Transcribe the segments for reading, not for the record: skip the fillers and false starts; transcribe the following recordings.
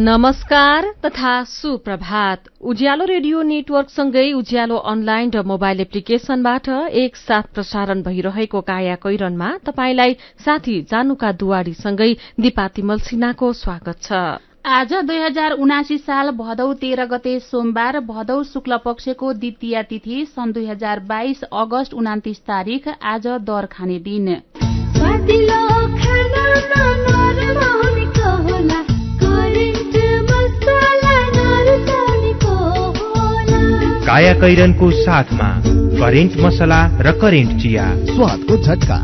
नमस्कार तथा सुप्रभात। उज्यालो रेडियो नेटवर्कसँगै उज्यालो अनलाइन र मोबाइल एप्लिकेशनबाट एकसाथ प्रसारण भइरहेको काया कैरनमा तपाईंलाई साथी जानुका दुवाडीसँगै दिपा तिमल सिन्हाको स्वागत छ। आज 2079 साल भदौ 13 गते सोमबार, भदौ शुक्ल पक्षको द्वितीया तिथि, सन् 2022 अगस्त 29 तारिक। आज दर खाने दिन। काया कैरनको साथमा करेन्ट मसला र करेन्ट चिया, स्वादको झट्का।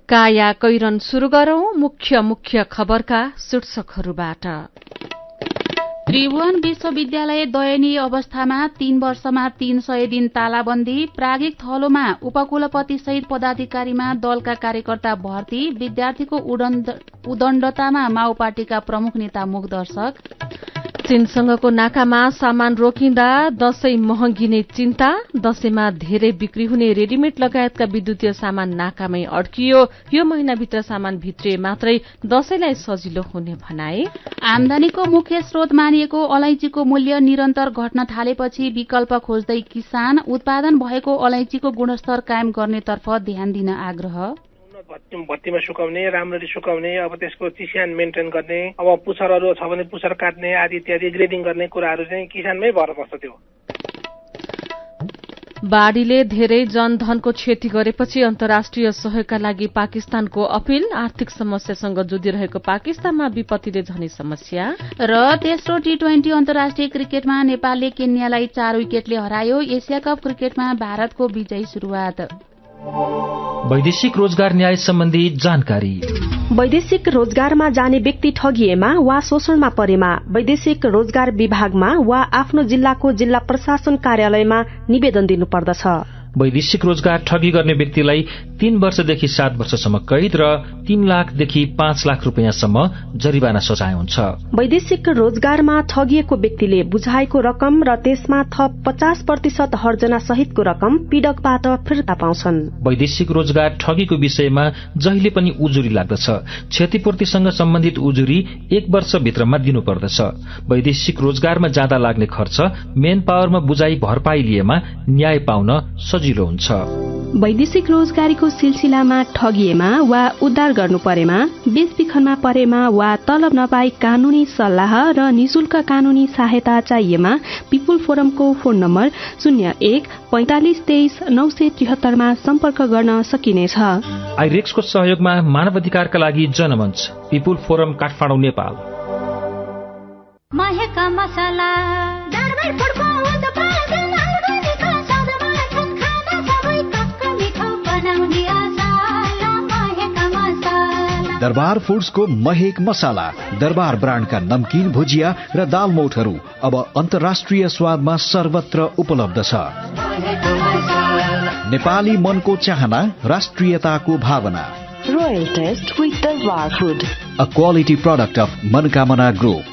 काया कैरन शुरू गरौं मुख्य खबरका शीर्षकहरूबाट। त्रिभुवन विश्वविद्यालय दयनीय अवस्थामा, 3 वर्षमा 300 दिन तालाबन्दी। प्राज्ञिक थलोमा उपकुलपति सहित पदाधिकारीमा दलका कार्यकर्ता भर्ती। विद्यार्थीको उदण्डतामा माओपार्टीका प्रमुख नेता मुखदर्शक। चीनसँगको नाकामा सामान रोकिँदा दशैं महँगिने चिन्ता। दशैंमा धेरै बिक्री हुने रेडिमेड लगायतका विद्युतीय सामान नाकामै अड्कियो। यो महिनाभित्र सामान भित्रिए मात्रै दशैंलाई सजिलो हुने भनाए। आमदानीको मुख्य स्रोत मानिएको अलैँचीको मूल्य निरन्तर घट्न थालेपछि विकल्प खोज्दै किसान। उत्पादन भएको अलैँचीको गुणस्तर कायम गर्नेतर्फ ध्यान दिन आग्रह। भत्तीमा सुकाउने, राम्ररी सुकाउने, अब त्यसको चिस्यान मेन्टेन गर्ने, अब पुच्छरहरू छ भने पुच्छर काट्ने आदि इत्यादि ग्रेडिङ गर्ने कुराहरू चाहिँ किसानमै भर पर्छ। त्यो बाढ़ीले धेरै जनधनको क्षति गरेपछि अन्तर्राष्ट्रिय सहयोगका लागि पाकिस्तानको अपील। आर्थिक समस्यासँग जुधिरहेको पाकिस्तानमा विपत्तिले झनै समस्या। र तेस्रो T20 अन्तर्राष्ट्रिय क्रिकेटमा नेपालले केन्यालाई 4 विकेटले हरायो। एसिया कप क्रिकेटमा भारतको विजयी सुरुवात। वैदेशिक रोजगार न्याय सम्बन्धी जानकारी। वैदेशिक रोजगारमा जाने व्यक्ति ठगिएमा वा शोषणमा परेमा वैदेशिक रोजगार विभागमा वा आफ्नो जिल्लाको जिल्ला प्रशासन कार्यालयमा निवेदन दिनुपर्दछ। वैदेशिक रोजगार ठगी गर्ने व्यक्तिलाई 3 वर्षदेखि 7 वर्षसम्म कैद र 3 लाखदेखि 5 लाख रुपियाँसम्म जरिवाना सजाय हुन्छ। वैदेशिक रोजगारमा ठगिएको व्यक्तिले बुझाएको रकम र त्यसमा थप 50% हर्जना सहितको रकम पीडकबाट फिर्ता पाउँछन्। वैदेशिक रोजगार ठगीको विषयमा जहिले पनि उजुरी लाग्दछ। क्षतिपूर्तिसँग सम्बन्धित उजुरी 1 वर्षभित्रमा दिनुपर्दछ। वैदेशिक रोजगारमा जाँदा लाग्ने खर्च मेन पावरमा बुझाइ भरपाई लिएमा न्याय पाउन सजिलो हुन्छ। वैदेशिक रोजगारीको सिलसिलामा ठगिएमा वा उद्धार गर्नु परेमा, बेचबिखनमा परेमा वा तलब नपाई कानूनी सल्लाह र निशुल्क कानूनी सहायता चाहिएमा पिपुल फोरमको फोन नम्बर 01 45 23 973 मा सम्पर्क गर्न सकिनेछ। आइरेक्सको सहयोगमा मानव अधिकारका लागि जनमञ्च, पिपुल फोरम, काठमाडौँ, नेपाल। दरबार फूड्सको महेक मसाला, दरबार ब्रान्डका नमकीन, भुजिया र दाल मोठहरू अब अन्तर्राष्ट्रिय स्वादमा सर्वत्र उपलब्ध छ। नेपाली मनको चाहना, राष्ट्रियताको भावना। Royal taste with Darbar food, a quality product of Manokamana group.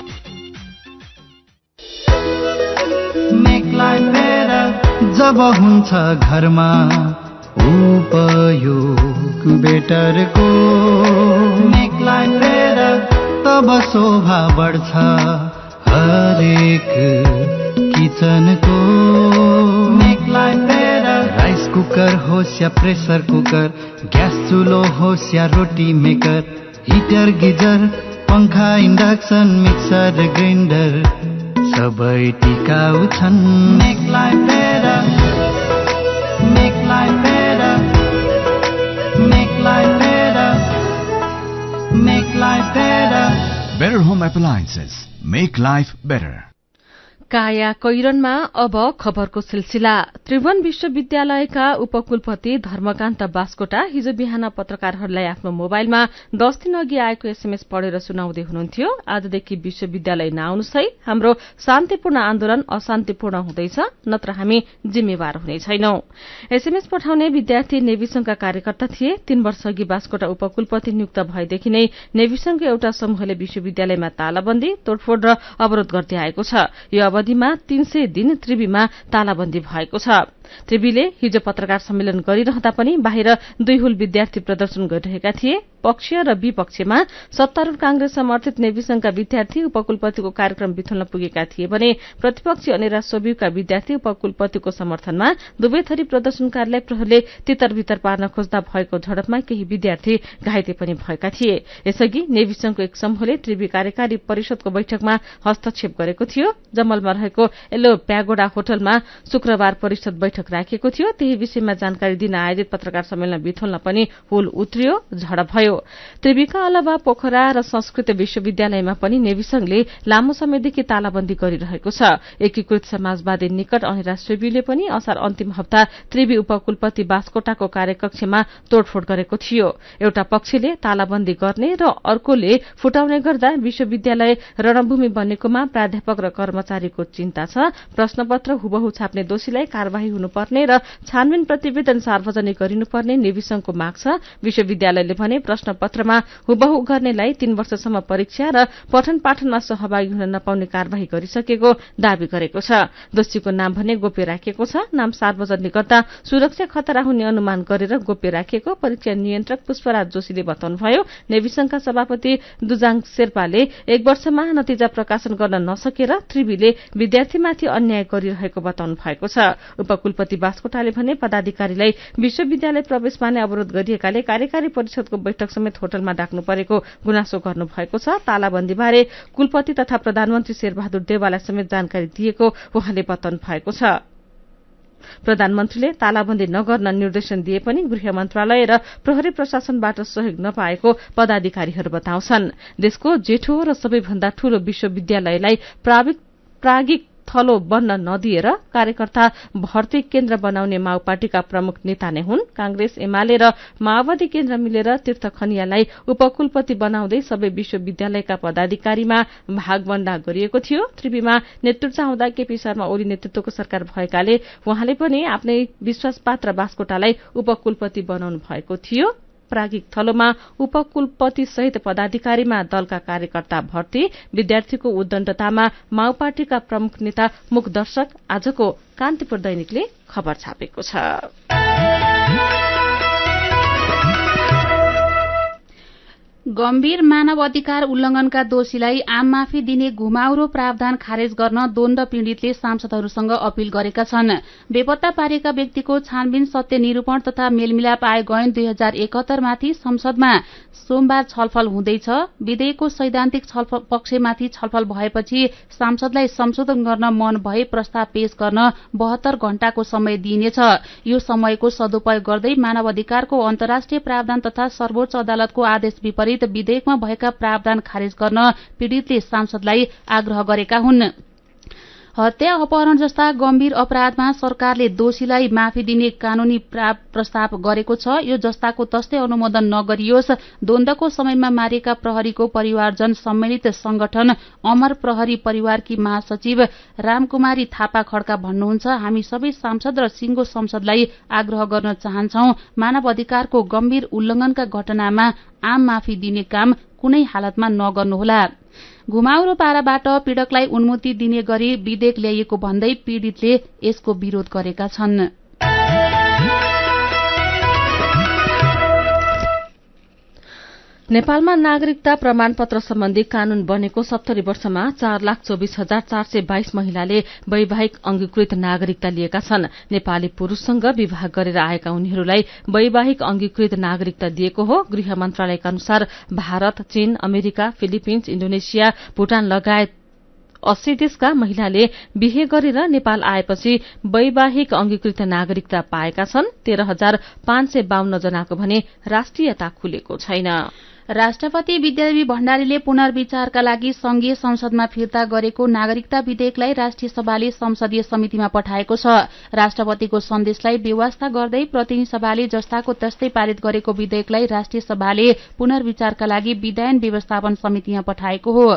Make life better जब हुन्छ घरमा उपयोग बेटरको। मेक लाइफ बेटर तब शोभा बढ्छ हरेक किचनको। Make life better rice cooker होस् या प्रेसर कुकर, ग्यास चुलो होस् या रोटी मेकर, हिटर गिजर, पंखा, इन्डक्सन, मिक्सर, ग्राइन्डर सबै टिकाउ छन्। Make life better, make life better, make life better, make life better. Better Home Appliances, make life better. काया कैरनमा अब खबरको सिलसिला। त्रिभुवन विश्वविद्यालयका उपकुलपति धर्मकान्त बास्कोटा हिजो बिहान पत्रकारहरूलाई आफ्नो मोबाइलमा 10 दिन अघि आएको एसएमएस पढेर सुनाउँदै हुनुहुन्थ्यो। आजदेखि विश्वविद्यालय नआउनुस् है, हाम्रो शान्तिपूर्ण आन्दोलन अशान्तिपूर्ण हुँदैछ, नत्र हामी जिम्मेवार हुने छैनौं। एसएमएस पठाउने विद्यार्थी नेभी संघका कार्यकर्ता थिए। 3 वर्ष अघि बास्कोटा उपकुलपति नियुक्त भएदेखि नै नेभी संघको एउटा समूहले विश्वविद्यालयमा तालाबन्दी, तोडफोड र अवरोध गर्दै आएको छ। यो अवधिमा 300 दिन त्रिवीमा तालाबन्दी भएको छ। त्रिवीले हिजो पत्रकार सम्मेलन गरिरहँदा पनि बाहिर 2 हुल विद्यार्थी प्रदर्शन गरिरहेका थिए। पक्षीय र विपक्षमा सत्तारूढ़ कांग्रेस समर्थित नेभी संघका विद्यार्थी उपकुलपतिको कार्यक्रम बिथोल्न पुगेका थिए भने प्रतिपक्षी अनेरा सोभियुका विद्यार्थी उपकुलपतिको समर्थनमा दुवै थरी प्रदर्शनकारीलाई प्रहरीले तितर बितर पार्न खोज्दा भएको झडपमा केही विद्यार्थी घाइते पनि भएका थिए। यसअघि नेभी संघको एक समूहले त्रिवी कार्यकारी परिषदको बैठकमा हस्तक्षेप गरेको थियो। जमलमा रहेको येलो प्यागोडा होटलमा शुक्रबार परिषद बैठक राखिएको थियो। त्यही विषयमा जानकारी दिन आयोजित पत्रकार सम्मेलन बिथोल्न पनि हुल उत्रियो, झडप भयो। त्रिवीका अलावा पोखरा र संस्कृत विश्वविद्यालयमा पनि नेभी संघले लामो समयदेखि तालाबन्दी गरिरहेको छ। एकीकृत समाजवादी निकट अनिरा सोभियुले पनि असार अन्तिम हप्ता त्रिवी उपकुलपति बास्कोटाको कार्यकक्षमा तोडफोड गरेको थियो। एउटा पक्षले तालाबन्दी गर्ने र अर्कोले फुटाउने गर्दा विश्वविद्यालय रणभूमि बनेकोमा प्राध्यापक र कर्मचारीको चिन्ता छ। प्रश्नपत्र हुबहु छाप्ने दोषीलाई कार्यवाही हुनुपर्ने र छानबिन प्रतिवेदन सार्वजनिक गरिनुपर्ने नेभी संघको माग छ। विश्वविद्यालयले भने प्रश्नपत्रमा हुबहु गर्नेलाई 3 वर्षसम्म परीक्षा र पठन पाठनमा सहभागी हुन नपाउने कार्यवाही गरिसकेको दावी गरेको छ। दोषीको नाम भने गोप्य राखिएको छ। नाम सार्वजनिक गर्दा सुरक्षा खतरा हुने अनुमान गरेर गोप्य राखिएको परीक्षा नियन्त्रक पुष्पराज जोशीले बताउनुभयो। नेभी संघका सभापति दुजाङ शेर्पाले 1 वर्षमा नतिजा प्रकाशन गर्न नसकेर त्रिवीले विद्यार्थीमाथि अन्याय गरिरहेको बताउनु भएको छ। उपकुलपति बास्कोटाले भने पदाधिकारीलाई विश्वविद्यालय प्रवेशमा नै अवरोध गरिएकाले कार्यकारी परिषदको बैठक समेत होटलमा डाक्नु परेको गुनासो गर्नु भएको छ। तालाबन्दीबारे कुलपति तथा प्रधानमन्त्री शेरबहादुर देवाललाई समेत जानकारी दिएको उहाँले बताउनु भएको छ। प्रधानमन्त्रीले तालाबन्दी नगर्न निर्देशन दिए पनि गृह मन्त्रालय र प्रहरी प्रशासनबाट सहयोग नपाएको पदाधिकारीहरू बताउँछन्। देशको जेठो र सबैभन्दा ठूलो विश्वविद्यालयलाई प्राज्ञिक थलो बन्न नदिएर कार्यकर्ता भर्ती केन्द्र बनाउने माओपार्टीका प्रमुख नेता नै हुन्। कांग्रेस, एमाले र माओवादी केन्द्र मिलेर तीर्थ खनियालाई उपकुलपति बनाउँदै सबै विश्वविद्यालयका पदाधिकारीमा भागवण्डा गरिएको थियो। त्रिवीमा नेतृत्व आउँदा केपी शर्मा ओली नेतृत्वको सरकार भएकाले उहाँले पनि आफ्नै विश्वासपात्र बास्कोटालाई उपकुलपति बनाउनु भएको थियो। प्राज्ञिक थलोमा उपकुलपति सहित पदाधिकारीमा दलका कार्यकर्ता भर्ती, विद्यार्थीको उद्दण्डतामा माओपार्टीका प्रमुख नेता मुख दर्शक आजको कान्तिपुर दैनिकले खबर छापेको छ। गम्भीर मानव अधिकार उल्लंघनका दोषीलाई आम माफी दिने घुमाउरो प्रावधान खारेज गर्न द्वन्द पीड़ितले सांसदहरूसँग अपील गरेका छन्। बेपत्ता पारिएका व्यक्तिको छानबिन, सत्य निरूपण तथा मेलमिलाप आयोग ऐन 2071 माथि संसदमा सोमबार छलफल हुँदैछ। विधेयकको सैद्धान्तिक पक्षमाथि छलफल भएपछि सांसदलाई संशोधन गर्न मन भए प्रस्ताव पेश गर्न 72 घण्टाको समय दिइनेछ। यो समयको सदुपयोग गर्दै मानव अधिकारको अन्तर्राष्ट्रिय प्रावधान तथा सर्वोच्च अदालतको आदेश विपरीत विधेयकमा भएका प्रावधान खारेज गर्न पीड़ितले सांसदलाई आग्रह गरेका हुन्। हत्या, अपहरण जस्ता गम्भीर अपराधमा सरकारले दोषीलाई माफी दिने कानूनी प्रस्ताव गरेको छ। यो जस्ताको तस्तै अनुमोदन नगरियोस्। द्वन्द्वको समयमा मारिएका प्रहरीको परिवारजन सम्मिलित संगठन अमर प्रहरी परिवारकी महासचिव रामकुमारी थापा खड्का भन्नुहुन्छ, हामी सबै सांसद र सिंगो संसदलाई आग्रह गर्न चाहन्छौं, मानव अधिकारको गम्भीर उल्लंघनका घटनामा आम माफी दिने काम कुनै हालतमा नगर्नुहोला। घुमाउरो पाराबाट पीड़कलाई उन्मुक्ति दिने गरी विधेयक ल्याइएको भन्दै पीड़ितले यसको विरोध गरेका छन्। नेपालमा नागरिकता प्रमाणपत्र सम्बन्धी कानून बनेको 70 वर्षमा 4,24,422 महिलाले वैवाहिक अंगीकृत नागरिकता लिएका छन्। नेपाली पुरूषसँग विवाह गरेर आएका उनीहरूलाई वैवाहिक अंगीकृत नागरिकता दिएको हो। गृह मन्त्रालयका अनुसार भारत, चीन, अमेरिका, फिलिपिन्स, इण्डोनेसिया, भूटान लगायत 80 देशका महिलाले बिहे गरेर नेपाल आएपछि वैवाहिक अंगीकृत नागरिकता पाएका छन्। 13,552 जनाको भने राष्ट्रियता खुलेको छैन। राष्ट्रपति विद्यादेवी भण्डारीले पुनर्विचारका लागि संघीय संसदमा फिर्ता गरेको नागरिकता विधेयकलाई राष्ट्रिय सभाले संसदीय समितिमा पठाएको छ। राष्ट्रपतिको सन्देशलाई बेवास्ता गर्दै प्रतिनिधि सभाले जस्ताको तस्तै पारित गरेको विधेयकलाई राष्ट्रिय सभाले पुनर्विचारका लागि विधायन व्यवस्थापन समितिमा पठाएको हो।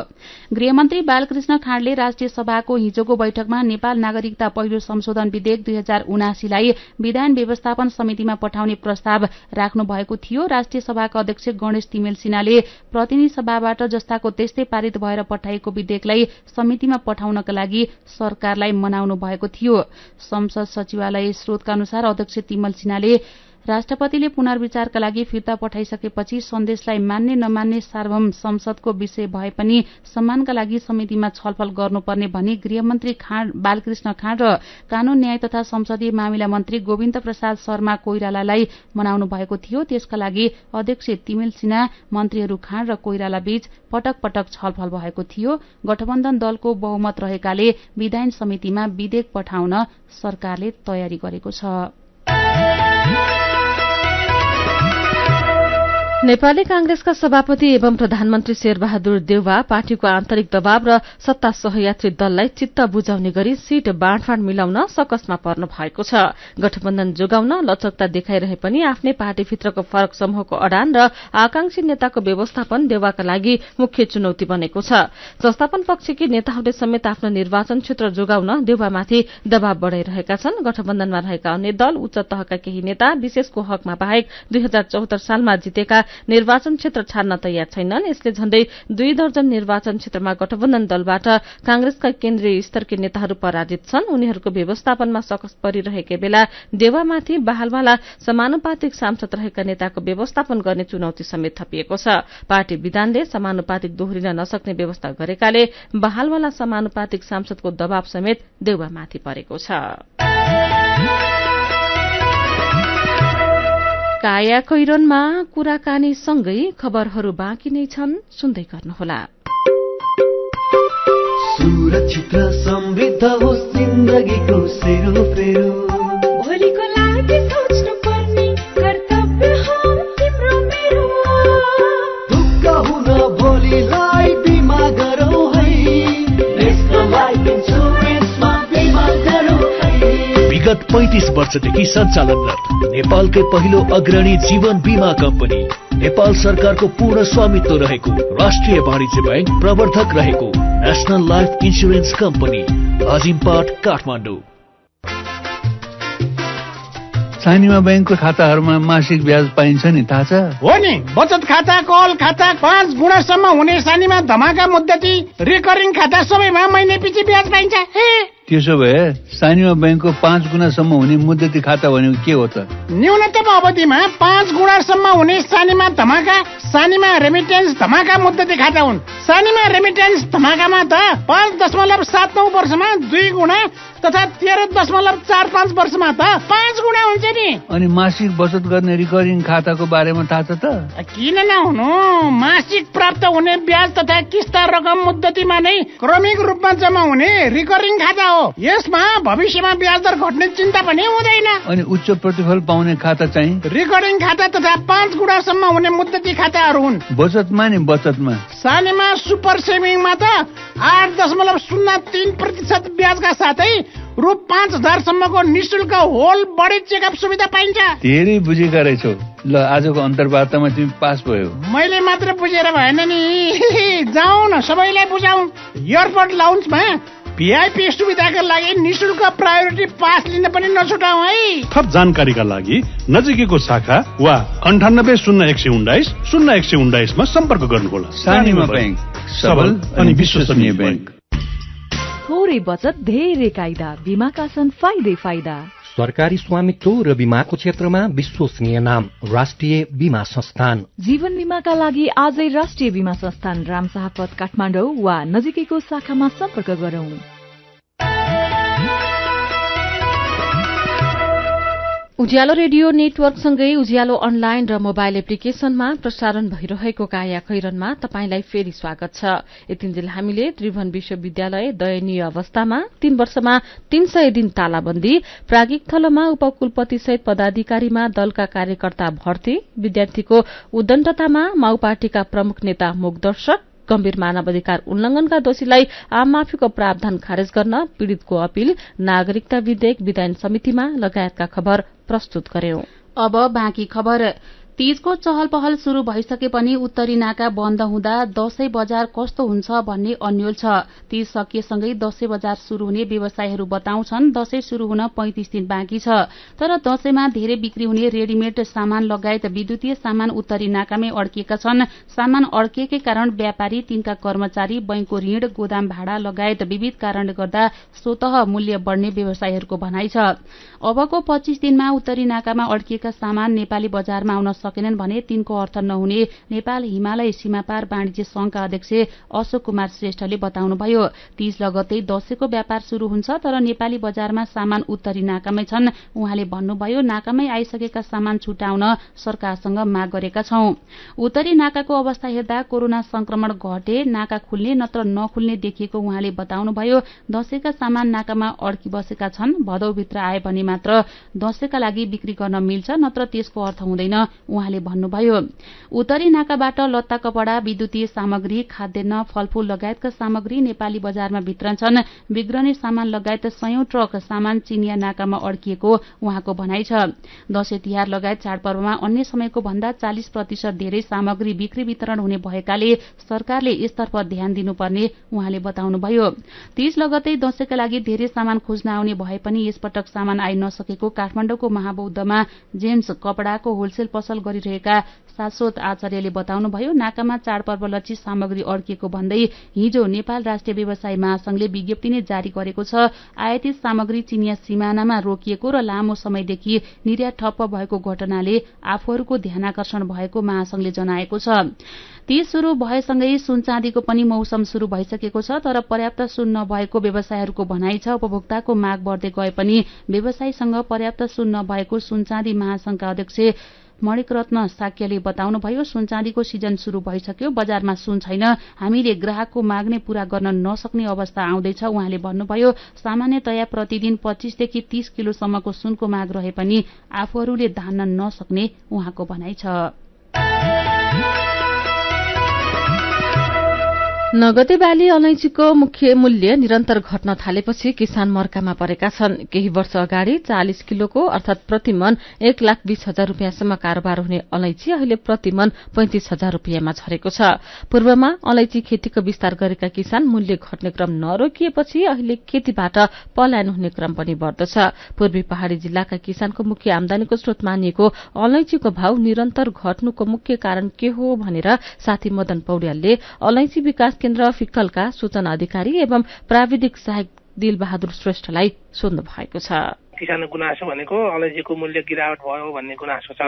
गृहमन्त्री बालकृष्ण खाँडले राष्ट्रिय सभाको हिजोको बैठकमा नेपाल नागरिकता पहिलो संशोधन विधेयक 2079 लाई विधायन व्यवस्थापन समितिमा पठाउने प्रस्ताव राख्नु भएको थियो। राष्ट्रिय सभाका अध्यक्ष गणेश तिमेल सिन्हाले प्रतिनिधि सभाबाट जस्ताको त्यस्तै पारित भएर पठाइएको विधेयकलाई समितिमा पठाउनका लागि सरकारलाई मनाउनु भएको थियो। संसद सचिवालय स्रोतका अनुसार अध्यक्ष तिमल सिन्हाले राष्ट्रपतिले पुनर्विचारका लागि फिर्ता पठाइसकेपछि सन्देशलाई मान्ने नमान्ने सार्वभौम संसदको विषय भए पनि सम्मानका लागि समितिमा छलफल गर्नुपर्ने भनी गृहमन्त्री बालकृष्ण खाँड र कानून न्याय तथा संसदीय मामिला मन्त्री गोविन्द प्रसाद शर्मा कोइरालालाई मनाउनु भएको थियो। त्यसका लागि अध्यक्ष तिमल सिन्हा, मन्त्रीहरू खाँड र कोइराला बीच पटक पटक छलफल भएको थियो। गठबन्धन दलको बहुमत रहेकाले विधान समितिमा विधेयक पठाउन सरकारले तयारी गरेको छ। नेपाली कांग्रेसका सभापति एवं प्रधानमन्त्री शेरबहादुर देउवा पार्टीको आन्तरिक दबाव र सत्ता सहयात्री दललाई चित्त बुझाउने गरी सीट बाँडफाँड मिलाउन सकसमा पर्नु भएको छ। गठबन्धन जोगाउन लचकता देखाइरहे पनि आफ्नै पार्टीभित्रको फरक समूहको अडान र आकांक्षी नेताको व्यवस्थापन देउवाका लागि मुख्य चुनौती बनेको छ। संस्थापन पक्षकी नेताहरूले समेत आफ्नो निर्वाचन क्षेत्र जोगाउन देउवामाथि दबाव बढ़ाइरहेका छन्। गठबन्धनमा रहेका अन्य दल, उच्च तहका केही नेता विशेषको हकमा बाहेक 2074 सालमा जितेका निर्वाचन क्षेत्र छाड्न तयार छैनन्। यसले झण्डै 2 दर्जन निर्वाचन क्षेत्रमा गठबन्धन दलबाट कांग्रेसका केन्द्रीय स्तरका नेताहरू पराजित छन्। उनीहरूको व्यवस्थापनमा सकस परिरहेकै बेला देउवामाथि बहालवाला समानुपातिक सांसद रहेका नेताको व्यवस्थापन गर्ने चुनौती समेत थपिएको छ। पार्टी विधानले समानुपातिक दोहोरिन नसक्ने व्यवस्था गरेकाले बहालवाला समानुपातिक सांसदको दबाव समेत देउवामाथि परेको छ। काया कैरनमा कुराकानी सँगै खबरहरू बाँकी नै छन्, सुन्दै गर्नुहोला। सुरक्षित र समृद्ध होस् जिन्दगीको सेरोफेरो, भोलिको लागि सोच्नु पर्ने कर्तव्य हो तिम्रो मेरो। ढुक्क हुन भोलिलाई बिमा गरौँ है, नेशनल लाइफ इन्सुरेन्समा बिमा गरौँ है। विगत 35 वर्षदेखि सञ्चालनरत नेपालकै पहिलो अग्रणी जीवन बीमा कम्पनी, नेपाल सरकारको पूर्ण स्वामित्व रहेको राष्ट्रिय वाणिज्य बैंक प्रवर्धक रहेको national life insurance company, Ajimpat, Kathmandu. Sanima बैंकको खाताहरूमा मासिक ब्याज पाइन्छ नि, थाहा छ? हो नि, बचत खाता, कल खाता 5 गुणासम्म हुने सानीमा धमाका मुद्दती रिकरिङ खाता सबैमा महिने पछि ब्याज पाइन्छ। त्यसो भए सानीमा बैंकको 5 गुणासम्म हुने मुद्दती खाता भनेको के हो त? न्यूनतम अवधिमा 5 गुणासम्म हुने सानीमा धमाका, सानीमा रेमिटेन्स धमाका मुद्दती खाता हुन्। सानीमा रेमिटेन्स धमाकामा त 5.79 वर्षमा 2 गुणा तथा 13.45 वर्षमा त 5 गुणा हुन्छ नि। अनि मासिक बचत गर्ने रिकरिङ खाताको बारेमा थाहा छ त? किन नहुनु, मासिक प्राप्त हुने ब्याज तथा किस्ता रकम मुद्दतीमा नै क्रमिक रूपमा जम्मा हुने रिकरिङ खाता हो। यसमा भविष्यमा ब्याज दर घट्ने चिन्ता पनि हुँदैन। अनि उच्च प्रतिफल पाउने खाता चाहिँ रिकरिङ खाता तथा 5 गुणासम्म हुने मुद्दती खाताहरू हुन्। बचतमा नि, बचतमा सानीमा सुपर सेभिङमा त 8.03% ब्याजका साथै रु 5,000 सम्मको निशुल्क होल बडी चेकअप सुविधा पाइन्छ। धेरै बुझेका रहेछौ। ल, आजको अन्तर्वार्तामा तिमी पास भयो। मैले मात्र बुझेर भएन नि, जाउँ न सबैलाई बुझाउँ। एयरपोर्ट लाउन्जमा भिआइपी सुविधाका लागि निशुल्क प्रायोरिटी पास लिन पनि नछुटाऊ है। थप जानकारीका लागि नजिकैको शाखा वा 98 मा सम्पर्क गर्नुहोला। सानीमा बैंक, सबल अनि विश्वसनीय बैंक। थोरै बचत धेरै कायदा, बीमाका छन् फाइदै फाइदा। सरकारी स्वामित्व र बीमाको क्षेत्रमा विश्वसनीय नाम राष्ट्रिय बीमा संस्थान। जीवन बीमाका लागि आजै राष्ट्रिय बीमा संस्थान रामशाहपथ काठमाडौँ वा नजिकैको शाखामा सम्पर्क गरौं। उज्यालो रेडियो नेटवर्कसँगै उज्यालो अनलाइन र मोबाइल एप्लिकेशनमा प्रसारण भइरहेको काया कैरनमा तपाईंलाई फेरि स्वागत छ। यतिन्जेल हामीले त्रिभुवन विश्वविद्यालय दयनीय अवस्थामा 3 वर्षमा 300 दिन तालाबन्दी, प्राज्ञिक थलोमा उपकुलपति सहित पदाधिकारीमा दलका कार्यकर्ता भर्ती, विद्यार्थीको उद्दण्डतामा माओपार्टीका प्रमुख नेता मूकदर्शक, गम्भीर मानवाधिकार उल्लंघनका दोषीलाई आम माफीको प्रावधान खारेज गर्न पीड़ितको अपील, नागरिकता विधेयक विधान समितिमा लगायतका खबर प्रस्तुत गर्यौं। अब बाँकी खबर। तीजको चहल पहल शुरू भइसके पनि उत्तरी नाका बन्द हुँदा दशैं बजार कस्तो हुन्छ भन्ने अन्यल छ। तीज सकिएसँगै दशैं बजार शुरू हुने व्यवसायीहरू बताउँछन् दशैं शुरू हुन 35 दिन बाँकी छ। तर दशैंमा धेरै बिक्री हुने रेडिमेड सामान लगायत विद्युतीय सामान उत्तरी नाकामै अड्किएका छन्। सामान अड्किएकै कारण व्यापारी, तिनका कर्मचारी, बैंकको ऋण, गोदाम भाडा लगायत विविध कारणले गर्दा स्वतः मूल्य बढ्ने व्यवसायीहरूको भनाइ छ। अबको 25 दिनमा उत्तरी नाकामा अड्किएका सामान नेपाली बजारमा आउन सकेनन् भने तिनको अर्थ नहुने नेपाल हिमालय सीमापार वाणिज्य संघका अध्यक्ष अशोक कुमार श्रेष्ठले बताउनुभयो। तीज लगत्तै दशैंको व्यापार शुरू हुन्छ, तर नेपाली बजारमा सामान उत्तरी नाकामै छन्। उहाँले भन्नुभयो, नाकामै आइसकेका सामान छुटाउन सरकारसँग माग गरेका छौं। उत्तरी नाकाको अवस्था हेर्दा कोरोना संक्रमण घटे, नाका खुल्ने नत्र नखुल्ने देखिएको उहाँले बताउनुभयो। दशैंका सामान नाकामा अड्की बसेका छन्। भदौभित्र आए भने मात्र दशैंका लागि बिक्री गर्न मिल्छ, नत्र त्यसको अर्थ हुँदैन उहाँले भन्नुभयो। उत्तरी नाकाबाट लत्ता कपडा, विद्युतीय सामग्री, खाद्यान्न, फलफूल लगायतका सामग्री नेपाली बजारमा भित्रन्छन्। बिग्रने सामान लगायत 100 ट्रक सामान चिनिया नाकामा अड्किएको उहाँको भनाइ छ। दशैं तिहार लगायत चाडपर्वमा अन्य समयको भन्दा 40% धेरै सामग्री बिक्री वितरण हुने भएकाले सरकारले यसतर्फ ध्यान दिनुपर्ने उहाँले बताउनुभयो। तीज लगतै दशैंका लागि धेरै सामान खोज्न आउने भए पनि यसपटक सामान आइ नसकेको काठमाडौँको महाबौद्धमा जेम्स कपडाको होलसेल पसल गरिरहेका शाश्वत आचार्यले बताउनुभयो। नाकामा चाडपर्वलक्षी सामग्री अड्किएको भन्दै हिजो नेपाल राष्ट्रिय व्यवसाय महासंघले विज्ञप्ति नै जारी गरेको छ। आयातित सामग्री चिनिया सिमानामा रोकिएको र लामो समयदेखि निर्यात ठप्प भएको घटनाले आफूहरूको ध्यानाकर्षण भएको महासंघले जनाएको छ। तीज शुरू भएसँगै सुनचाँदीको पनि मौसम शुरू भइसकेको छ, तर पर्याप्त सुन नभएको व्यवसायीहरूको भनाइ छ। उपभोक्ताको माग बढ्दै गए पनि व्यवसायीसँग पर्याप्त सुन नभएको सुनचाँदी महासंघका अध्यक्ष मणिकरत्न साक्यले बताउनुभयो। सुनचाँदीको सिजन शुरू भइसक्यो, बजारमा सुन छैन, हामीले ग्राहकको माग नै पूरा गर्न नसक्ने अवस्था आउँदैछ उहाँले भन्नुभयो। सामान्यतया प्रतिदिन 25 देखि 30 किलोसम्मको सुनको माग रहे पनि आफूहरूले धान्न नसक्ने उहाँको भनाइ छ। नगदे बाली अलैँचीको मुख्य मूल्य निरन्तर घट्न थालेपछि किसान मर्कामा परेका छन्। केही वर्ष अगाडि 40 किलोको अर्थात प्रतिमन 1,20,000 रुपियाँसम्म कारोबार हुने अलैँची अहिले प्रतिमन 35,000 रुपियाँमा झरेको छ। पूर्वमा अलैँची खेतीको विस्तार गरेका किसान मूल्य घट्ने क्रम नरोकिएपछि अहिले खेतीबाट पलायन हुने क्रम पनि बढ्दछ। पूर्वी पहाड़ी जिल्लाका किसानको मुख्य आमदानीको स्रोत मानिएको अलैँचीको भाव निरन्तर घट्नुको मुख्य कारण के हो भनेर साथी मदन पौड्यालले अलैँची विकास केन्द्र फिक्कलका सूचना अधिकारी एवं प्राविधिक सहायक दिलबहादुर श्रेष्ठलाई सोध्नु भएको छ। किसानको गुनासो भनेको अलैँचीको मूल्य गिरावट भयो भन्ने गुनासो छ।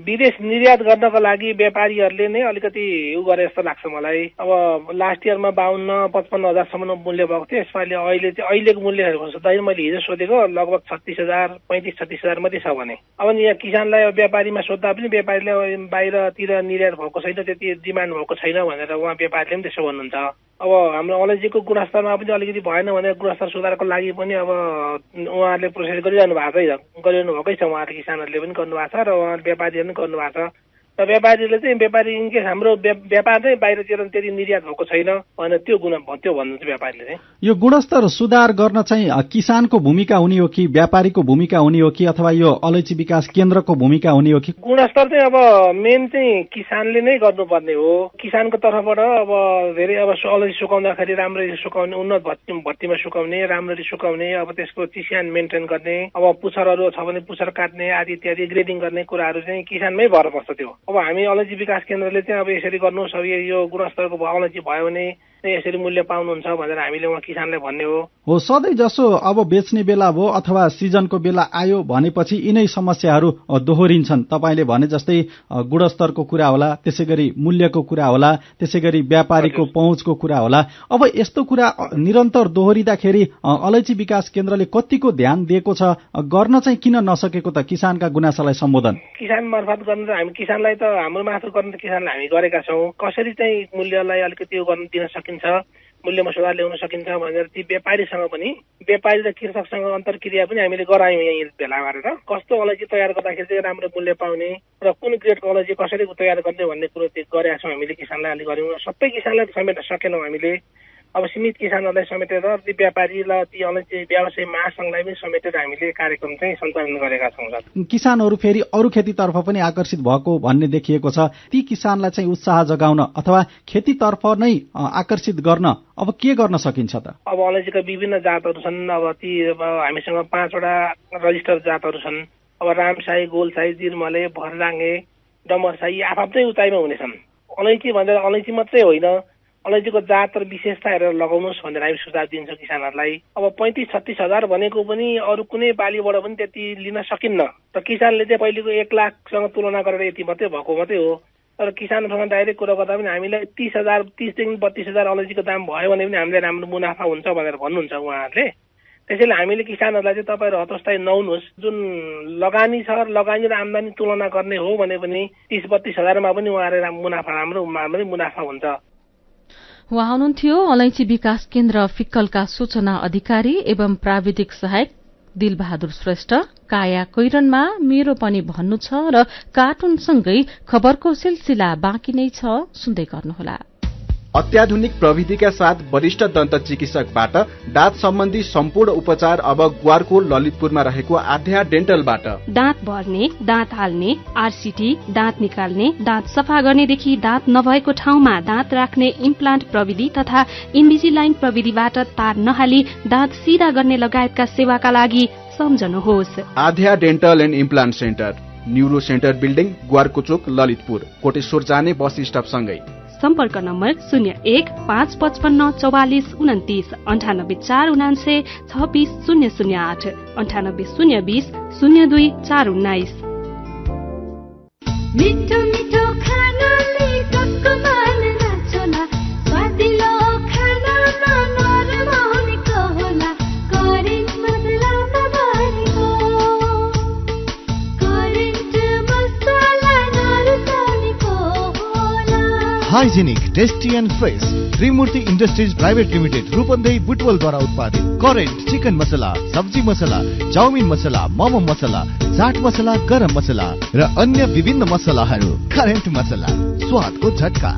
विदेश निर्यात गर्नको लागि व्यापारीहरूले नै अलिकति गरे जस्तो लाग्छ मलाई। अब लास्ट इयरमा 52-55 हजारसम्म मूल्य भएको थियो। यसपालि अहिलेको मूल्यहरू सोध्दाखेरि मैले हिजो सोधेको लगभग 36,000, 35-36 हजार मात्रै छ भने। अब यहाँ किसानलाई व्यापारीमा सोद्धा पनि व्यापारीले बाहिरतिर निर्यात भएको छैन, त्यति डिमान्ड भएको छैन भनेर उहाँ व्यापारीले पनि त्यसो भन्नुहुन्छ। अब हाम्रो अलैँचीको गुणस्तरमा पनि अलिकति भएन भने गुणस्तर सुधारको लागि पनि अब उहाँहरूले प्रोसेस गरिरहनु भएकै छ। उहाँहरूले किसानहरूले पनि गर्नुभएको छ र उहाँहरूले व्यापारीहरूले पनि गर्नुभएको छ। र व्यापारीले चाहिँ व्यापारी इनकेस हाम्रो व्यापार चाहिँ बाहिरतिर त्यति निर्यात भएको छैन भनेर त्यो भन्नुहुन्छ व्यापारीले चाहिँ। यो गुणस्तर सुधार गर्न चाहिँ किसानको भूमिका हुने हो कि व्यापारीको भूमिका हुने हो कि अथवा यो अलैँची विकास केन्द्रको भूमिका हुने हो कि? गुणस्तर चाहिँ अब मेन चाहिँ किसानले नै गर्नुपर्ने हो। किसानको तर्फबाट अब धेरै अब अलैँची सुकाउँदाखेरि राम्ररी सुकाउने, उन्नत भट्टीमा सुकाउने, राम्ररी सुकाउने, अब त्यसको चिस्यान मेन्टेन गर्ने, अब पुच्छरहरू छ भने पुच्छर काट्ने आदि इत्यादि ग्रेडिङ गर्ने कुराहरू चाहिँ किसानमै भर पर्छ त्यो। अब हामी अलैँची विकास केन्द्रले चाहिँ अब यसरी गर्नुहोस्, अब यो गुणस्तरको अलैँची भयो भने यसरी मूल्य पाउनुहुन्छ भनेर हामीले उहाँ किसानलाई भन्ने हो। सधैँ जसो अब बेच्ने बेला भयो अथवा सिजनको बेला आयो भनेपछि यिनै समस्याहरू दोहोरिन्छन्। तपाईँले भने जस्तै गुणस्तरको कुरा होला, त्यसै गरी मूल्यको कुरा होला, त्यसै गरी व्यापारीको पहुँचको कुरा होला। अब यस्तो कुरा निरन्तर दोहोरिँदाखेरि अलैँची विकास केन्द्रले कतिको ध्यान दिएको छ, गर्न चाहिँ किन नसकेको त किसानका गुनासालाई सम्बोधन? किसान मार्फत गर्न हामी किसानलाई त हाम्रो मार्फत गर्न त किसानलाई हामी गरेका छौँ। कसरी चाहिँ मूल्यलाई अलिकति गर्न दिन सकिन्छ, मूल्यमा सुधार ल्याउन सकिन्छ भनेर ती व्यापारीसँग पनि, व्यापारी र कृषकसँग अन्तर्क्रिया पनि हामीले गरायौँ यहीँ भेला गरेर। कस्तो अलैँची तयार गर्दाखेरि चाहिँ राम्रो मूल्य पाउने र कुन ग्रेडको अलैँची कसरी तयार गर्ने भन्ने कुरो गरेका छौँ हामीले। किसानलाई अलिक गऱ्यौँ, सबै किसानलाई समेट्न सकेनौँ हामीले। अब सीमित किसानहरूलाई समेटेर ती व्यापारी र ती अलैँची व्यवसायी महासंघलाई पनि समेटेर हामीले कार्यक्रम चाहिँ सञ्चालन गरेका छौँ सर। किसानहरू फेरि अरू खेतीतर्फ पनि आकर्षित भएको भन्ने देखिएको छ। ती किसानलाई चाहिँ उत्साह जगाउन अथवा खेतीतर्फ नै आकर्षित गर्न अब के गर्न सकिन्छ त? अब अलैँचीका विभिन्न जातहरू छन्। अब ती हामीसँग 5 वटा रजिस्टर जातहरू छन्। अब रामसाई, गोलसाई, जिरमले, भरराङ्गे, डमरसाई आफ्नै उचाइमा हुनेछन्। अलैँची भनेर अलैँची मात्रै होइन, अलैँचीको जात र विशेषता हेरेर लगाउनुहोस् भनेर हामी सुझाव दिन्छौँ किसानहरूलाई। अब 35-36 हजार भनेको पनि अरू कुनै बालीबाट पनि त्यति लिन सकिन्न र किसानले चाहिँ पहिलेको 1 लाखसँग तुलना गरेर यति मात्रै भएको मात्रै हो। तर किसानसँग डाइरेक्ट कुरा गर्दा पनि हामीलाई 30,000 देखि 32,000 अलैँचीको दाम भयो भने पनि हामीलाई राम्रो मुनाफा हुन्छ भनेर भन्नुहुन्छ उहाँहरूले। त्यसैले हामीले किसानहरूलाई चाहिँ तपाईँहरू हतोत्साही नहुनुहोस्। जुन लगानी छ, लगानी र आम्दानी तुलना गर्ने हो भने पनि 30-32 हजारमा पनि उहाँहरूले मुनाफा राम्रो मुनाफा हुन्छ। उहाँ हुनुहुन्थ्यो अलैँची विकास केन्द्र फिक्कलका सूचना अधिकारी एवं प्राविधिक सहायक दिलबहादुर श्रेष्ठ। काया कोइरनमा मेरो पनि भन्नु छ र कार्टुनसँगै खबरको सिलसिला बाँकी नै छ, सुन्दै गर्नुहोला। अत्याधुनिक प्रविधिका साथ वरिष्ठ दन्त चिकित्सकबाट दाँत सम्बन्धी सम्पूर्ण उपचार अब ग्वारकोट ललितपुरमा रहेको आध्या डेन्टलबाट। दाँत भर्ने, दाँत हाल्ने, आरसीटी, दाँत निकाल्ने, दाँत सफा गर्नेदेखि दाँत नभएको ठाउँमा दाँत राख्ने इम्प्लान्ट प्रविधि तथा इन्भिजिलाइन प्रविधिबाट तार नहाली दाँत सिधा गर्ने लगायतका सेवाका लागि सम्झनुहोस् Aadhya dental and implant centre, neuro centre building, Gwarkochowk, Lalitpur. Koteshwor जाने बस स्टप सँगै। सम्पर्क नम्बर 01-555-4429, 98-499-26008, 98-020-02-419। मिठो मिठो खानाले टक्क मार्न छोला, स्वादिलो खानामा नरम हुनेको होला, करेन्ट मसलामा भरेको, करेन्ट मसला नरुचाउनेको होला। Hygienic, tasty and fresh Trimurti industries private limited Rupandehi बुटवलद्वारा उत्पादित करेन्ट चिकन मसला, सब्जी मसला, चाउमिन मसला, मोमो मसला, चाट मसला, गरम मसला र अन्य विभिन्न मसलाहरू। करेन्ट मसला, स्वादको झट्का।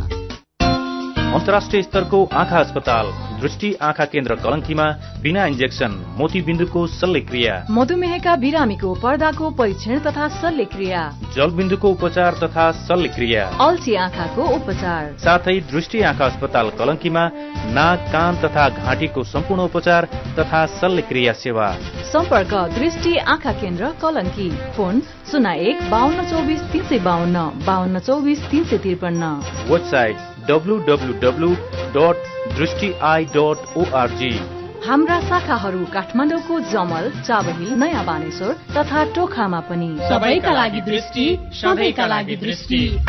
अन्तर्राष्ट्रिय स्तरको आँखा अस्पताल दृष्टि आँखा केन्द्र कलंकीमा बिना इन्जेक्सन मोतीबिन्दुको शल्यक्रिया, मधुमेहका बिरामीको पर्दाको परीक्षण तथा शल्यक्रिया, जलबिन्दुको उपचार तथा शल्यक्रिया, अल्छी आँखाको उपचार, साथै दृष्टि आँखा अस्पताल कलंकीमा नाक, कान तथा घाँटीको सम्पूर्ण उपचार तथा शल्यक्रिया सेवा। सम्पर्क दृष्टि आँखा केन्द्र कलंकी। फोन 01-5224-352, 5224-353। Website www.drishtieye.org। हाम्रा शाखाहरू काठमाडौँको जमल, चाबहिल, नयाँ बानेश्वर तथा टोखामा पनि। सबैका लागि दृष्टि, सबैका लागि दृष्टि।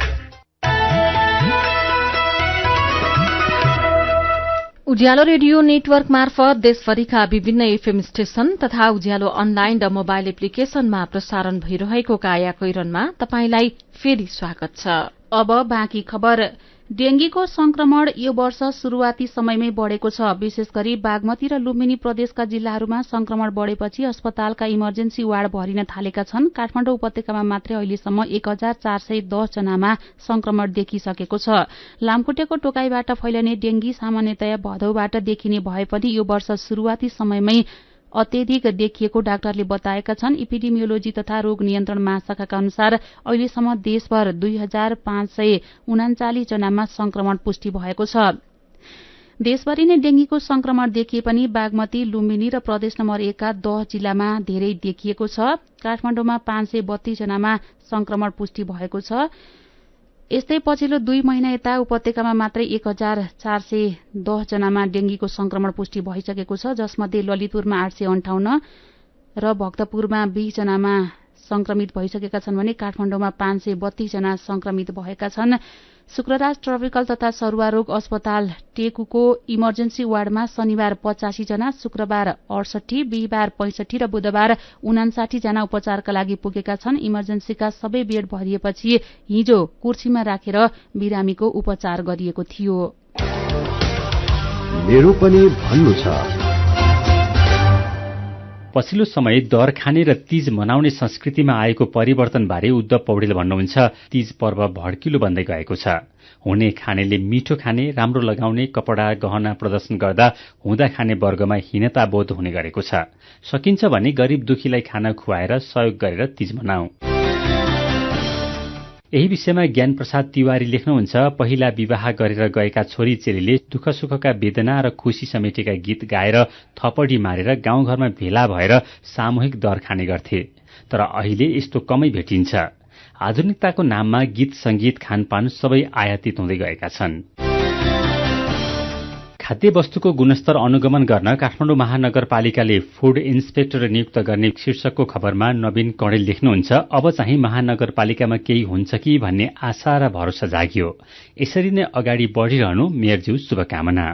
उज्यालो रेडियो नेटवर्क मार्फत देशभरिका विभिन्न एफएम स्टेशन तथा उज्यालो अनलाइन र मोबाइल एप्लिकेशनमा प्रसारण भइरहेको काया कोइरनमा तपाईंलाई फेरि स्वागत छ। अब बाँकी खबर। डेंगीको संक्रमण यो वर्ष शुरूआती समयमै बढ़ेको छ। विशेष गरी बागमती र लुम्बिनी प्रदेशका जिल्लाहरूमा संक्रमण बढ़ेपछि अस्पतालका इमर्जेन्सी वार्ड भरिन थालेका छन्। काठमाडौँ उपत्यकामा मात्रै अहिलेसम्म 1410 जनामा संक्रमण देखिसकेको छ। लामखुट्टेको टोकाइबाट फैलने डेंगी सामान्यतया भदौबाट देखिने भए पनि यो वर्ष शुरूआती समयमै अत्यधिक देखिएको डाक्टरले बताएका छन्। इपिडेमियोलोजी तथा रोग नियन्त्रण महाशाखाका अनुसार अहिलेसम्म देशभर 2539 जनामा संक्रमण पुष्टि भएको छ। देशभरि नै डेंगीको संक्रमण देखिए पनि बागमती, लुम्बिनी र प्रदेश नम्बर 1 का 10 जिल्लामा धेरै देखिएको छ। काठमाडौँमा 532 जनामा संक्रमण पुष्टि भएको छ। यस्तै पछिल्लो 2 महिना यता उपत्यकामा मात्रै 1410 जनामा डेंगीको संक्रमण पुष्टि भइसकेको छ, जसमध्ये ललितपुरमा 858 र भक्तपुरमा 20 जनामा संक्रमित भइसकेका छन् भने काठमाडौँमा 532 जना संक्रमित भएका छन्। शुक्रराज ट्रपिकल तथा सरुवा रोग अस्पताल टेकुको इमर्जेन्सी वार्डमा शनिबार 85 जना, शुक्रबार 68, बिहिबार 65 र बुधबार 59 जना उपचारका लागि पुगेका छन्। इमर्जेन्सीका सबै बेड भरिएपछि हिजो कुर्सीमा राखेर बिरामीको उपचार गरिएको थियो। मेरो पनि भन्नु छ। पछिल्लो समय दर खाने र तीज मनाउने संस्कृतिमा आएको परिवर्तनबारे उद्धव पौडेल भन्नुहुन्छ, तीज पर्व भड्किलो बन्दै गएको छ। हुने खानेले मिठो खाने, राम्रो लगाउने, कपडा गहना प्रदर्शन गर्दा हुँदा खाने वर्गमा हीनताबोध हुने गरेको छ। सकिन्छ भने गरिब दुखीलाई खाना खुवाएर सहयोग गरेर तीज मनाऊ। यही विषयमा ज्ञान प्रसाद तिवारी लेख्नुहुन्छ, पहिला विवाह गरेर गएका छोरी चेलीले दुःख सुखका वेदना र खुशी समेटेका गीत गाएर थपडी मारेर गाउँघरमा भेला भएर सामूहिक दर खाने गर्थे। तर अहिले यस्तो कमै भेटिन्छ। आधुनिकताको नाममा गीत संगीत खानपान सबै आयातित हुँदै गएका छन्। खाद्य वस्तुको गुणस्तर अनुगमन गर्न काठमाडौँ महानगरपालिकाले फूड इन्सपेक्टर नियुक्त गर्ने शीर्षकको खबरमा नवीन कणेल लेख्नुहुन्छ, अब चाहिँ महानगरपालिकामा केही हुन्छ कि भन्ने आशा र भरोसा जागियो। यसरी नै अगाडि बढ़िरहनु मेयरज्यू शुभकामना।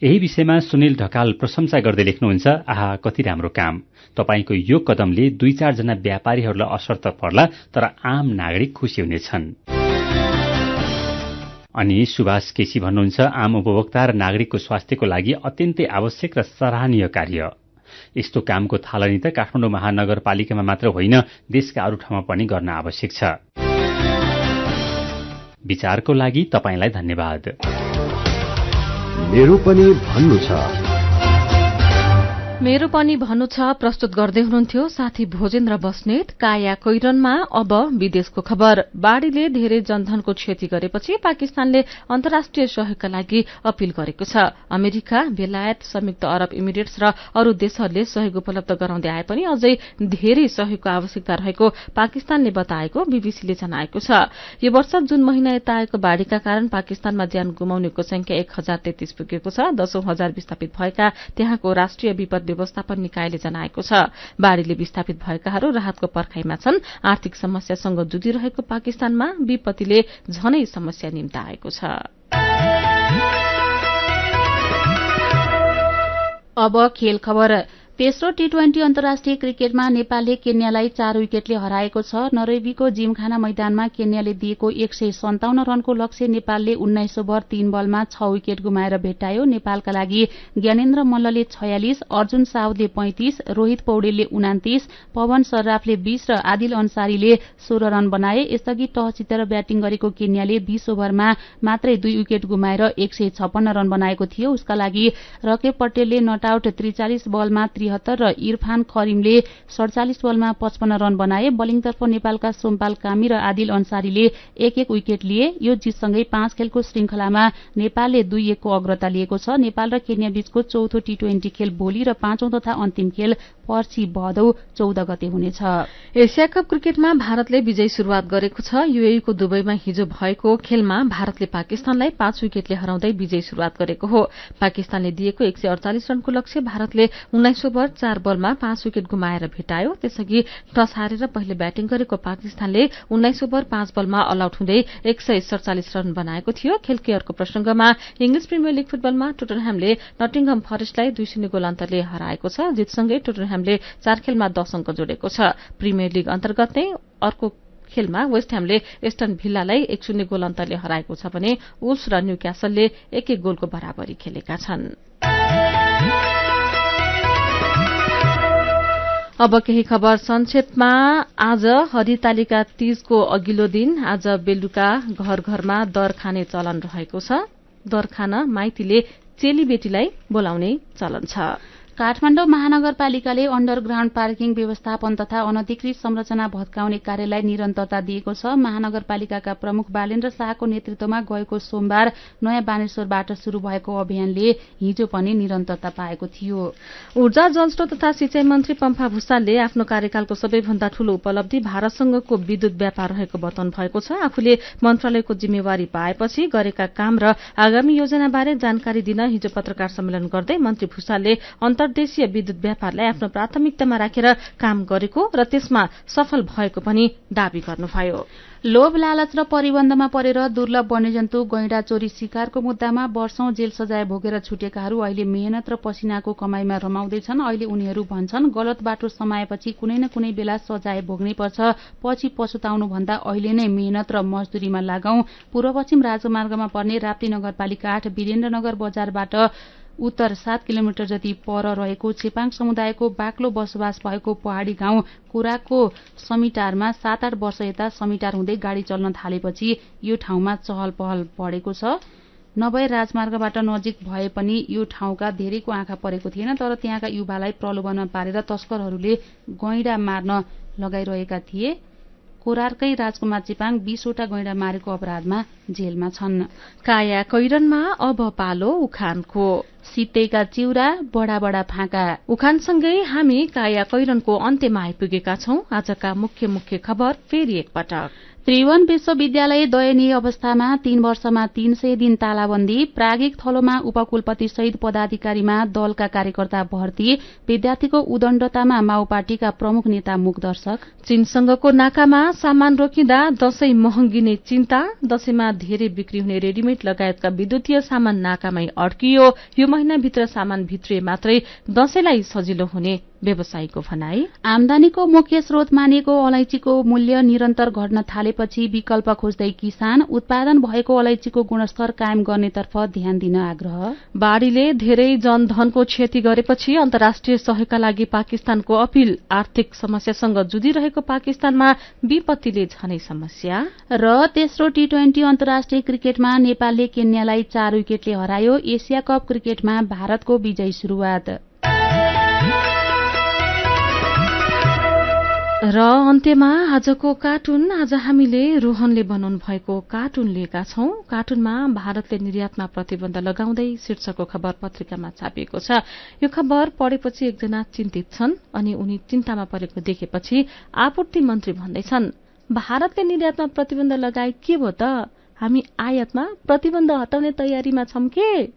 यही विषयमा सुनिल ढकाल प्रशंसा गर्दै लेख्नुहुन्छ, आहा कति राम्रो काम। तपाईको यो कदमले 2-4 जना व्यापारीहरूलाई असर त पर्ला, तर आम नागरिक खुशी हुनेछन्। अनि सुभाष केसी भन्नुहुन्छ, आम उपभोक्ता र नागरिकको स्वास्थ्यको लागि अत्यन्तै आवश्यक र सराहनीय कार्य। यस्तो कामको थालनी त काठमाडौँ महानगरपालिकामा मात्र होइन, देशका अरू ठाउँमा पनि गर्न आवश्यक छ। विचारको लागि तपाईलाई धन्यवाद। मेरो पनि भन्नु छ। मेरो पनि भन्नु छ प्रस्तुत गर्दै हुनुहुन्थ्यो साथी भोजेन्द्र बस्नेत। काया कोइरनमा अब विदेशको खबर। बाढ़ीले धेरै जनधनको क्षति गरेपछि पाकिस्तानले अन्तर्राष्ट्रिय सहयोगका लागि अपील गरेको छ। अमेरिका, बेलायत, संयुक्त अरब इमिरेट्स र अरू देशहरूले सहयोग उपलब्ध गराउँदै आए पनि अझै धेरै सहयोगको आवश्यकता रहेको पाकिस्तानले बताएको बीबीसीले जनाएको छ। यो वर्ष जुन महिना यता आएको बाढ़ीका कारण पाकिस्तानमा ज्यान गुमाउनेको संख्या 1033 पुगेको छ। 10,000 विस्थापित भएका त्यहाँको राष्ट्रिय विपद व्यवस्थापन निकायले जनाएको छ। बाढ़ीले विस्थापित भएकाहरू राहतको पर्खाइमा छन्। आर्थिक समस्यासँग जुधिरहेको पाकिस्तानमा विपत्तिले झनै समस्या निम्ताएको छ। अब खेल खबर। तेस्रो टी20 अन्तर्राष्ट्रिय क्रिकेटमा नेपालले केन्यालाई 4 विकेटले हराएको छ। नरोबीको जिमखाना मैदानमा केन्याले दिएको 157 रनको लक्ष्य नेपालले 19 ओभर 3 बलमा 6 विकेट गुमाएर भेटायो। नेपालका लागि ज्ञानेन्द्र मल्लले 46, अर्जुन साउदले 35, रोहित पौडेलले 29, पवन सर्राफले 20 र आदिल अन्सारीले 16 रन बनाए। यसअघि टस जितेर ब्याटिङ गरेको केन्याले 20 ओभरमा मात्रै 2 विकेट गुमाएर 156 रन बनाएको थियो। उसका लागि रकेब पटेलले नट आउट 43 बलमा 73 र इरफान करिमले 47 बलमा 55 रन बनाए। बलिङतर्फ नेपालका सोमपाल कामी र आदिल अन्सारीले 1-1 विकेट लिए। यो जितसँगै 5 खेलको श्रृंखलामा नेपालले 2-1 को अग्रता लिएको छ। नेपाल र केन्या बीचको चौथो टी20 खेल भोलि र 5औं तथा अन्तिम खेल पर्सि भदौ 14 गते हुनेछ। एशिया कप क्रिकेटमा भारतले विजयी शुरूआत गरेको छ। यूएईको दुबईमा हिजो भएको खेलमा भारतले पाकिस्तानलाई 5 विकेटले हराउँदै विजयी शुरूआत गरेको हो। पाकिस्तानले दिएको 148 रनको लक्ष्य भारतले 19 ओभर 4 बलमा 5 विकेट गुमाएर भेटायो। त्यसअघि टस हारेर पहिले ब्याटिङ गरेको पाकिस्तानले 19 ओभर 5 बलमा अल आउट हुँदै 147 रन बनाएको थियो। खेलकै अर्को प्रसंगमा इंग्लिश प्रिमियर लीग फुटबलमा टोटनह्यामले नटिङहम फरेस्टलाई 2-0 गोल अन्तरले हराएको छ। जितसँगै टोटनह्यामले 4 खेलमा 10 अंक जोडेको छ। प्रिमियर लीग अन्तर्गत नै अर्को खेलमा वेस्ट ह्यामले एस्टन भिल्लालाई 1-0 गोल अन्तरले हराएको छ भने वुल्स र न्यूक्यासलले 1-1 गोलको बराबरी खेलेका छन्। अब केही खबर संक्षेपमा। आज हरितालिका तीजको अघिल्लो दिन आज बेलुका घर घरमा दर खाने चलन रहेको छ। दर खान माइतीले चेलीबेटीलाई बोलाउने चलन छ। काठमाडौँ महानगरपालिकाले अण्डरग्राउण्ड पार्किङ व्यवस्थापन तथा अनधिकृत संरचना भत्काउने कार्यलाई निरन्तरता दिएको छ। महानगरपालिकाका प्रमुख बालेन्द्र शाहको नेतृत्वमा गएको सोमबार नयाँ बानेश्वरबाट शुरू भएको अभियानले हिजो पनि निरन्तरता पाएको थियो। ऊर्जा जलस्रोत तथा सिंचाई मन्त्री पम्फा भूषालले आफ्नो कार्यकालको सबैभन्दा ठूलो उपलब्धि भारतसँगको विद्युत व्यापार रहेको बताउनु भएको छ। आफूले मन्त्रालयको जिम्मेवारी पाएपछि गरेका काम र आगामी योजनाबारे जानकारी दिन हिजो पत्रकार सम्मेलन गर्दै मन्त्री भूषालले अन्तर्देशीय विद्युत व्यापारलाई आफ्नो प्राथमिकतामा राखेर काम गरेको र त्यसमा सफल भएको पनि दावी गर्नुभयो। लोभ लालच र परिबन्धमा परेर दुर्लभ वन्यजन्तु गैंडा चोरी शिकारको मुद्दामा वर्षौं जेल सजाय भोगेर छुटेकाहरू अहिले मेहनत र पसिनाको कमाईमा रमाउँदैछन्। अहिले उनीहरू भन्छन् गलत बाटो समाएपछि कुनै न कुनै बेला सजाय भोग्नै पर्छ। पछि पछुताउनु भन्दा अहिले नै मेहनत र मजदुरीमा लागौं। पूर्व पश्चिम राजमार्गमा पर्ने राप्ती नगरपालिका 8 वीरेन्द्रनगर बजारबाट उत्तर 7 किलोमिटर जति पर रहेको चेपाङ समुदायको बाक्लो बसोबास भएको पहाडी गाउँ कुराको समिटारमा 7-8 वर्ष यता समिटार हुँदै गाडी चल्न थालेपछि यो ठाउँमा चहल पहल बढेको छ। नभए राजमार्गबाट नजिक भए पनि यो ठाउँका धेरैको आँखा परेको थिएन, तर त्यहाँका युवालाई प्रलोभनमा पारेर तस्करहरूले गैंडा मार्न लगाइरहेका थिए। कोरारकै राजकुमार चेपाङ 20 वटा गैंडा मारेको अपराधमा जेलमा छन्। काया कैरनमा अब पालो उखानको। सित्तैका चिउरा बडा बडा फाँका। उखानसँगै हामी काया कैरनको अन्त्यमा आइपुगेका छौं। आजका मुख्य खबर फेरि एकपटक। त्रिभुवन विश्वविद्यालय दयनीय अवस्थामा 3 वर्षमा 300 दिन तालाबन्दी। प्राज्ञिक थलोमा उपकुलपति सहित पदाधिकारीमा दलका कार्यकर्ता भर्ती। विद्यार्थीको उदण्डतामा माओपार्टीका प्रमुख नेता मुखदर्शक। चीनसँगको नाकामा सामान रोकिँदा दशैं महँगिने चिन्ता। दशैंमा धेरै बिक्री हुने रेडिमेड लगायतका विद्युतीय सामान नाकामै अड्कियो। यो महिनाभित्र सामान भित्रिए मात्रै दशैंलाई सजिलो हुने व्यवसायीको भनाई। आमदानीको मुख्य स्रोत मानिएको अलैँचीको मूल्य निरन्तर घट्न थालेपछि विकल्प खोज्दै किसान। उत्पादन भएको अलैँचीको गुणस्तर कायम गर्नेतर्फ ध्यान दिन आग्रह। बाढ़ीले धेरै जनधनको क्षति गरेपछि अन्तर्राष्ट्रिय सहयोगका लागि पाकिस्तानको अपील। आर्थिक समस्यासँग जुधिरहेको पाकिस्तानमा विपत्तिले झनै समस्या। र तेस्रो टी20 अन्तर्राष्ट्रिय क्रिकेटमा नेपालले केन्यालाई 4 विकेटले हरायो। एसिया कप क्रिकेटमा भारतको विजयी शुरूआत। र अन्त्यमा आजको कार्टुन। आज हामीले रोहनले बनाउनु भएको कार्टुन लिएका छौं। कार्टुनमा भारतले निर्यातमा प्रतिबन्ध लगाउँदै शीर्षकको खबर पत्रिकामा छापिएको छ। यो खबर पढेपछि एकजना चिन्तित छन् अनि उनी चिन्तामा परेको देखेपछि आपूर्ति मन्त्री भन्दैछन्, भारतले निर्यातमा प्रतिबन्ध लगाए के भयो त? हामी आयातमा प्रतिबन्ध हटाउने तयारीमा छौं के?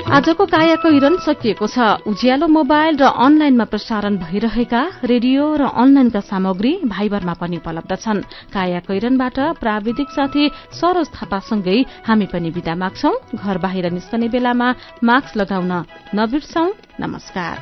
आजको काया कैरन सकिएको छ। उज्यालो मोबाइल र अनलाइनमा प्रसारण भइरहेका रेडियो र अनलाइनका सामग्री भाइबरमा पनि उपलब्ध छन्। काया कैरनबाट प्राविधिक साथी सरोज थापासँगै हामी पनि बिदा माग्छौं। घर बाहिर निस्कने बेलामा मास्क लगाउन नबिर्सौं। नमस्कार।